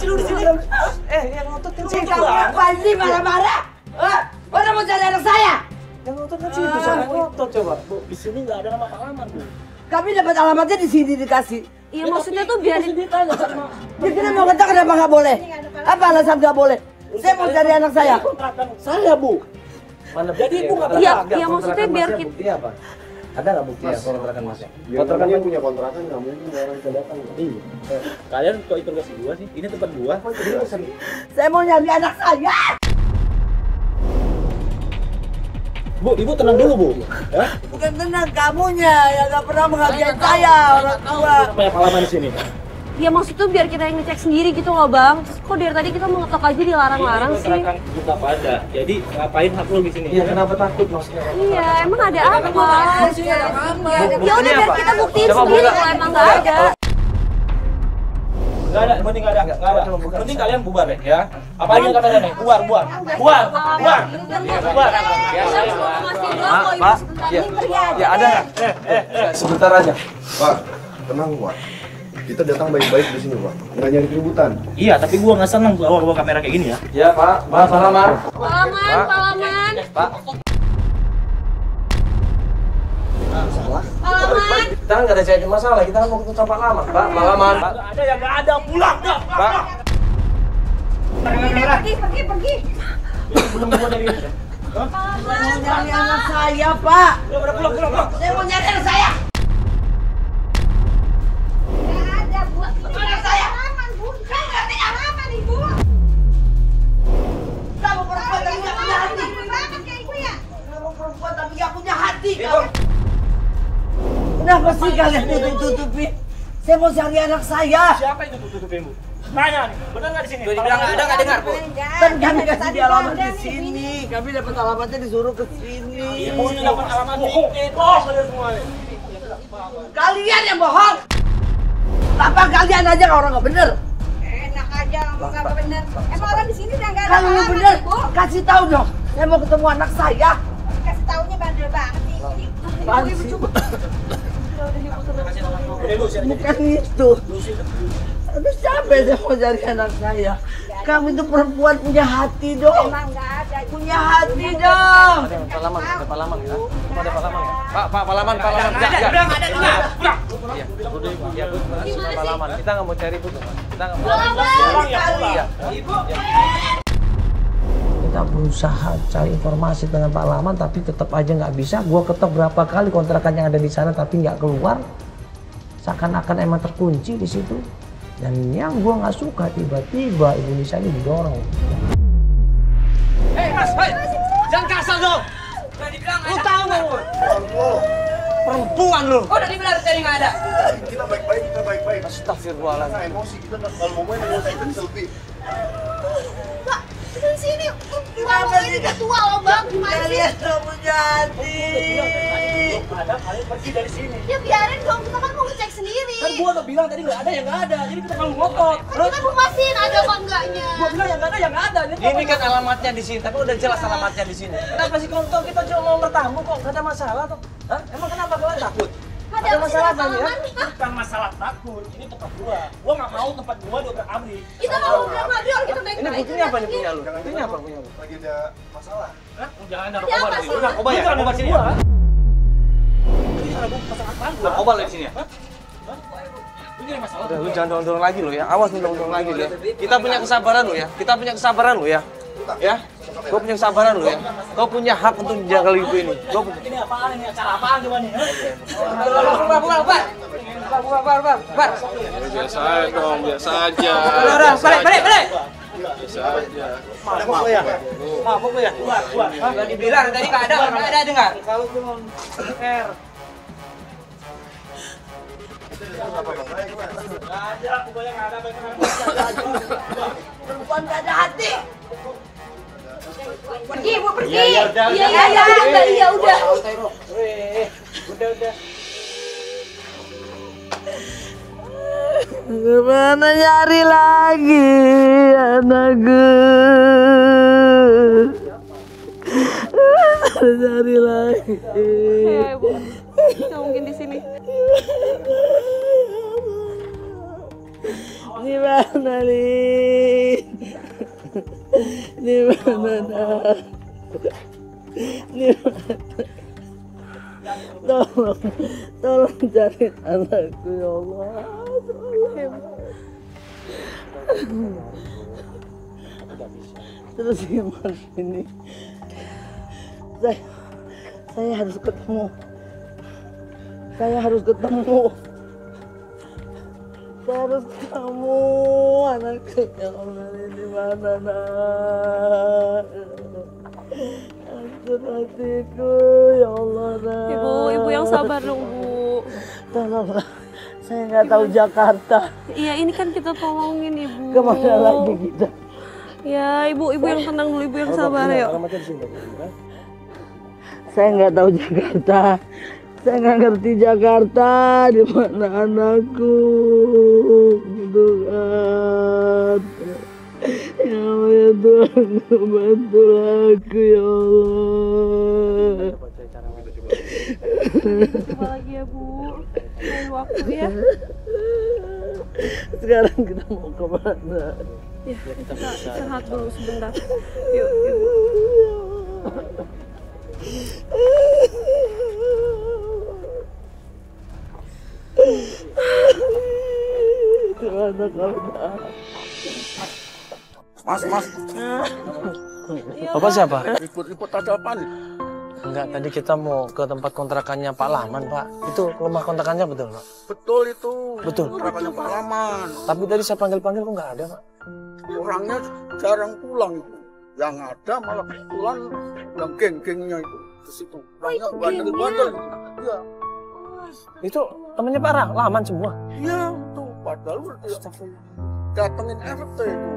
sih lu di sini? Yang ngotot kan sih. Kamu ngapain sih marah-marah? Mana mau cari anak saya? Yang ngotot kan sih itu saya ngotot coba. Bu, di sini nggak ada nama alamat, Bu. Kami dapat alamatnya di sini dikasih. Iya maksudnya tuh biarin ditanya sama. Kita mau ngetok kenapa nggak boleh? Apa alasan nggak boleh? Saya mau cari anak saya. Kontrakan saya, Bu. Mana jadi Ibu nggak Iya maksudnya biar kita Bukti apa? Ada nggak bukti ya kontrakan masnya? Kontrakan dia punya kontrakan, nggak mungkin orang bisa datang. Iya. Kalian kok interogasi gua sih? Ini tempat gua. Saya mau nyari anak saya. Bu, Ibu tenang dulu, Bu. Ya? Bukan tenang, kamunya yang nggak pernah menghargai saya, orang tua. Banyak pengalaman di sini. ya maksud tuh biar kita yang ngecek sendiri gitu loh bang. Kok dari tadi kita mau ngetok aja dilarang-larang sih? Kontrakan buka pada. Jadi ngapain hak lu di sini? Iya, kenapa takut maksudnya? Iya, emang ada apa? Ya udah biar kita buktiin sendiri kalau emang nggak ada. Nggak ada, mending nggak ada. Mending kalian bubar deh ya. Apalagi yang kata nih, bubar. Pak, ya ada nggak? Sebentar aja. Pak, tenang Pak. Kita datang baik-baik di sini Pak, nggak nyari keributan. Iya, tapi gua nggak seneng bawa kamera kayak gini ya. Ya Pak, salaman. Palaman. Pak. Palaman. Kita kan nggak ada cari masalah, kita mau ketemu sama Palaman, Pak. Palaman. Pak. Nggak ada yang nggak ada, pulang dah. Pak. Pergi. Belum gua dari. Saya mau nyari anak saya, Pak. Udah pulang. Saya mau nyari anak saya. Anak saya. Kamu ngerti alamat, Ibu? Kamu perempuan tapi nggak punya hati. Kamu perempuan tapi nggak punya hati. Kamu. Kenapa sih kalian tutup-tutupin? Saya mau cari anak saya. Siapa itu tutupin, Bu? Nanya nih, benar nggak di sini? Dibilang nggak ada, nggak dengar, Bu. Kan kami kasih di alamat di sini. Kami dapat alamatnya disuruh ke sini. Ibu ini dapat alamat bohong. Bohong kalian semua. Kalian yang bohong. Apa kalian aja orang nggak bener? Enak aja ngomong nggak bener. Emang orang di sini udah nggak ada Kalau yang alamat, bener, Bu. kasih tahu dong. Saya mau ketemu anak saya. Kasih taunya bandel banget sih. Apaan sih? Bukan itu. Aduh capek saya mau cari anak saya. Kamu itu perempuan punya hati dong. Emang nggak ada. Punya hati dong. Ada Palaman ya? Ada Palaman ya? Pak, Palaman. Udah nggak ada. Pulang. Iya, ya, Palaman. Kita nggak mau cari Bu. Kita nggak mau. Pulang ya pulang. Ibu. Kita berusaha cari informasi dengan Pak Laman, tapi tetap aja nggak bisa. Gua ketok berapa kali kontrakan yang ada di sana, tapi nggak keluar. Seakan-akan emang terkunci di situ. Dan yang gua nggak suka tiba-tiba Indonesia ini didorong. Mas, jangan kasar dong. Udah dibilang lu tahu nggak? Perempuan lu. Oh, udah dibilang tadi nggak ada. Kita baik-baik. Astagfirullahaladzim. Nah, emosi kita kalau mau main emosi kita selfie. Pak, di sini kenapa ini ketua loh bang? Gimana sih? Kalian tuh punya hati. Ada kalian pergi dari sini. Ya biarin dong, kita kan mau ngecek sendiri. Kan gua udah bilang tadi nggak ada yang nggak ada. Jadi kita kalau ngotot. Kita mau pastiin ada apa enggaknya. Gua bilang yang nggak ada yang nggak ada. Ini kan alamatnya di sini, tapi udah jelas alamatnya di sini. Kenapa sih kontol kita cuma mau bertamu kok nggak ada masalah tuh? Hah? Emang kenapa kalian takut? Ada masalah apa kan ya? Palaman? Bukan masalah takut, ini tempat gua. Gua nggak mau tempat gua diobrak-abrik. Kita mau berapa orang kita baik-baik. Ini buktinya apa nih punya lu? Buktinya apa punya lu? Lagi ada masalah. Hah? Jangan ada Siapa narkoba di sih? sini. Narkoba ya? Narkoba sini ya? Ini ada gua pasang apaan gua? Narkoba di sini ya? Ini ada masalah. Udah, lu jangan dorong-dorong lagi lo ya. Awas lu dorong-dorong lagi lo ya. Kita punya kesabaran lo ya. Kita punya kesabaran lo ya. Ya. Kau punya kesabaran lo ya. Kau punya hak untuk menjaga ibu ini. Ini apaan ini? Acara apaan coba nih? Bar. Biasa aja dong, biasa aja. Balik. Biasa aja. Mabuk lu ya? Mabuk lu ya? Keluar. Udah dibilang tadi nggak ada dengar. Kalau belum R. Nggak ada, aku bayang nggak ada. Perempuan gak ada hati. Pergi, Bu, pergi. Iya, udah. Iya, udah. Udah. Gimana nyari lagi anakku? Nyari lagi. Ya ibu, nggak mungkin di sini. Gimana nih? Di mana nak? Di mana? Tolong cari anakku ya Allah. Terus gimana ini? Saya harus ketemu. Saya harus ketemu anakku ya Allah. Ini di mana nak? Hatiku ya Allah nak. Ibu yang sabar dong Bu. Tolonglah, saya nggak tahu Jakarta. Iya ini kan kita tolongin Ibu. Kemana lagi kita? Ya ibu yang tenang dulu, ibu yang sabar ya. Saya nggak tahu Jakarta. Saya nggak ngerti Jakarta. Di mana anakku? Tuhan. Ya Allah ya Tuhan, bantu aku ya Allah. Coba lagi ya Bu. Lain waktu ya. Sekarang kita mau kemana? Ya kita istirahat dulu sebentar. Yuk Ibu. Gimana kalau Mas. Bapak siapa? Ribut ada apa nih? Enggak, tadi kita mau ke tempat kontrakannya Pak Laman, Pak. Itu rumah kontrakannya betul, Pak? Betul itu. Betul. Kontrakannya Pak Laman. Tapi tadi saya panggil-panggil kok nggak ada, Pak? Orangnya jarang pulang. Yang ada malah pulang yang geng-gengnya itu ke situ. Orangnya bandel-bandel. Iya. Itu temannya Pak Laman semua? Iya, tuh. Padahal datengin RT itu.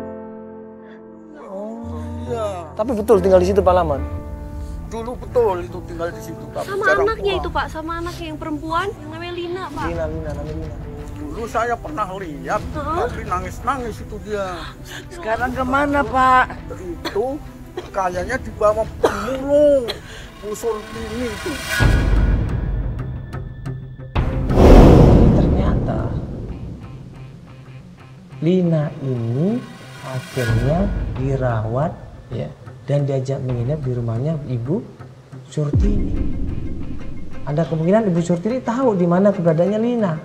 Iya. Tapi betul tinggal di situ Pak Laman? Dulu betul itu tinggal di situ. Sama anaknya itu Pak, sama anaknya yang perempuan yang namanya Lina Pak. Lina, namanya Lina. Dulu saya pernah lihat, tapi nangis-nangis itu dia. sekarang kemana Pak? Itu kayaknya dibawa pemulung Bu Surtini itu. Ternyata Lina ini akhirnya dirawat ya dan diajak menginap di rumahnya Ibu Surtini. Ada kemungkinan Ibu Surtini tahu di mana keberadaannya Lina.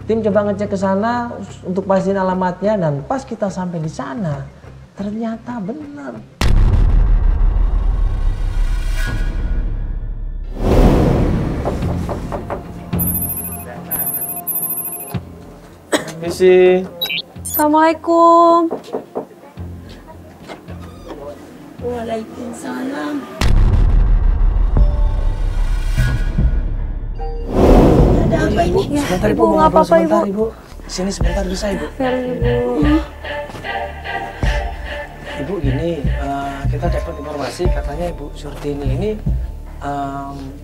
Tim coba ngecek ke sana untuk pastiin alamatnya dan pas kita sampai di sana ternyata benar. Misi. Assalamualaikum. Waalaikumsalam. Ada apa ini? Ya, Sebentar Ibu nggak apa-apa Ibu. Ibu. Sini sebentar bisa Ibu. Ibu. Ibu gini, kita dapat informasi katanya Ibu Surtini ini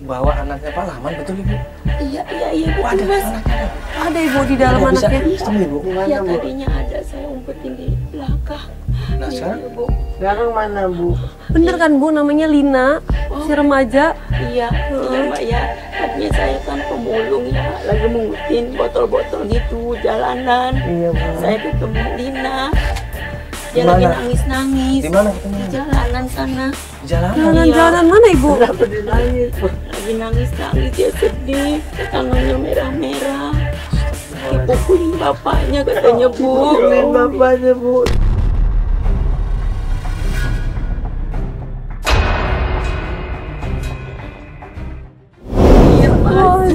bawa anaknya Pak Laman, betul Ibu? Iya Bu. Ada Mas. anaknya. Ada Ibu di dalam anaknya. Bisa Ibu. Ya tadinya ada, saya umpetin di belakang. Nah sekarang Bu. Sekarang mana Bu? Bener kan Bu, namanya Lina, si remaja. Iya Mbak ya. Tadinya saya kan pemulung ya, lagi mengutin botol-botol gitu jalanan. Iya Bu. Saya ketemu Lina. Dia Dimana? lagi nangis-nangis. Di mana ketemu? Di jalanan sana. Jalanan. Jalan-jalan mana Ibu? Lagi nangis-nangis, dia sedih. Tangannya merah-merah. Dipukulin bapaknya katanya Bu. Pukulin bapaknya Bu. Iya Mas.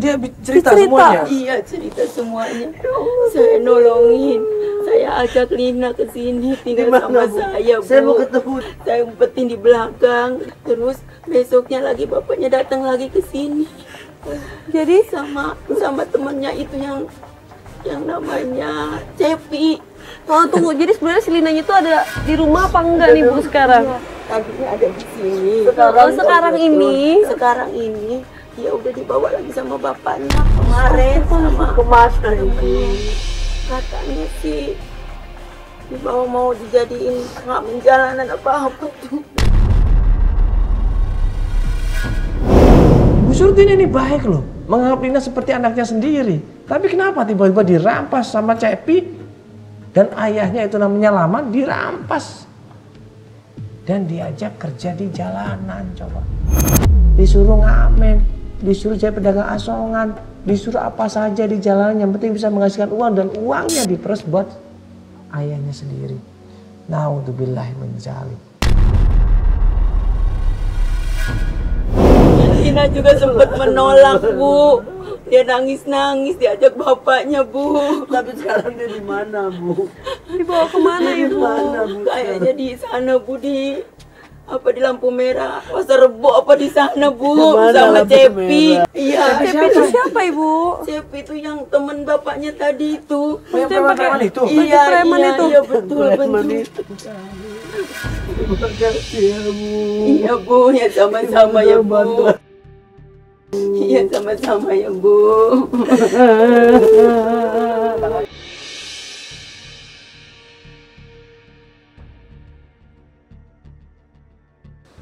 Dia cerita semuanya. Iya cerita semuanya. Saya nolongin. Saya ajak Lina ke sini tinggal sama saya Bu. Saya mau ketemu. Saya umpetin di belakang. Terus besoknya lagi bapaknya datang lagi ke sini. Jadi Sama temannya itu yang namanya Cepi. oh tunggu, jadi sebenarnya si Linanya itu ada di rumah apa enggak nih Bu sekarang? Tadinya ada di sini. Sekarang ini dia udah dibawa lagi sama bapaknya kemarin sama katanya sih dibawa mau dijadiin nggak menjalanan apa-apa tuh. Bu Surtini ini baik loh, menganggap Lina seperti anaknya sendiri. Tapi kenapa tiba-tiba dirampas sama Cepi dan ayahnya itu namanya Laman dirampas? dan diajak kerja di jalanan coba. Disuruh ngamen, disuruh jadi pedagang asongan, disuruh apa saja di jalanan, yang penting bisa menghasilkan uang dan uangnya diperes buat ayahnya sendiri. Naudzubillahi min dzalik. Lina juga sempat menolak, Bu. Dia nangis-nangis diajak bapaknya, Bu. Tapi sekarang dia di mana, Bu? Dibawa kemana, Ibu? Mana, Bu? Kayaknya di sana, Bu, di lampu merah, Pasar Rebo apa di sana, Bu, sama Cepi. Iya. Cepi itu siapa, Ibu? Cepi itu yang teman bapaknya tadi itu. Itu yang pakai preman itu? Iya, preman itu. Iya, betul, betul. Terima kasih ya, Bu. Iya, Bu, ya sama-sama ya, Bu. Iya, sama-sama ya, Bu.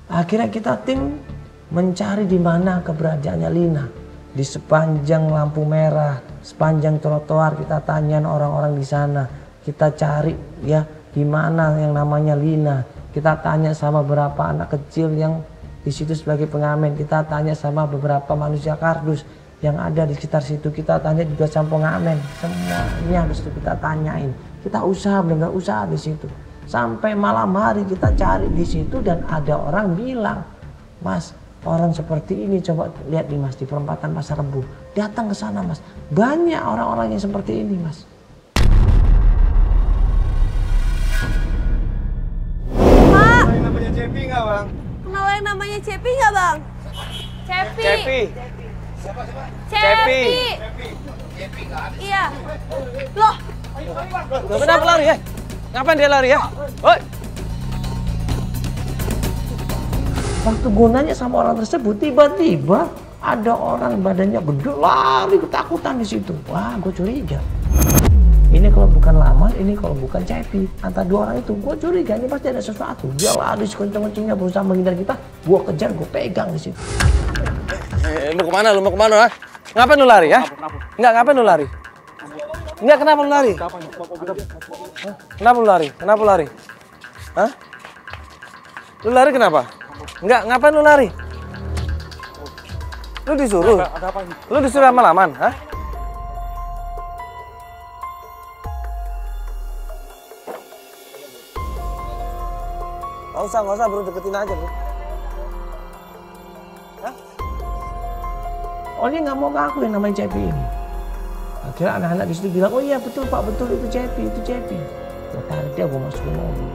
Akhirnya kita tim mencari di mana keberadaannya Lina. Di sepanjang lampu merah, sepanjang trotoar kita tanyain orang-orang di sana. Kita cari ya di mana yang namanya Lina. Kita tanya sama beberapa anak kecil yang di situ sebagai pengamen. Kita tanya sama beberapa manusia kardus yang ada di sekitar situ. Kita tanya juga sama pengamen. Semuanya harus kita tanyain. Kita usaha benar usaha di situ. Sampai malam hari kita cari di situ dan ada orang bilang, Mas, orang seperti ini coba lihat nih Mas di perempatan Pasar Rebo. Datang ke sana Mas, banyak orang-orang yang seperti ini Mas. Pak, Kenal yang namanya Cepi nggak, Bang? kenal yang namanya Cepi nggak, Bang? Cepi. Cepi. Cepi. Iya. Loh, Kenapa lari ya? Ngapain dia lari ya? Woi. Waktu gunanya sama orang tersebut tiba-tiba ada orang badannya gede lari ketakutan di situ. Wah, gue curiga. Ini kalau bukan Laman, ini kalau bukan Cepi. Antara dua orang itu gue curiga ini pasti ada sesuatu. Dia lari sekencang-kencangnya berusaha menghindar kita. Gue kejar, gue pegang di situ. Lu kemana? Lu mau kemana? Ha? Ngapain lu lari ya? Enggak, ngapain lu lari? Enggak, kenapa lu lari? Hah? Kenapa lu lari? Kenapa lu lari? Hah? Lu lari kenapa? Enggak, ngapain lu lari? Lu disuruh? Lu disuruh sama Laman? Hah? Nggak usah, baru deketin aja, Bro. Hah? Oh, dia nggak mau ngaku yang namanya Cepi ini. Akhirnya anak-anak di situ bilang, oh iya betul Pak, betul itu Cepi, itu Cepi. Gue tarik dia, gue masukin mobil.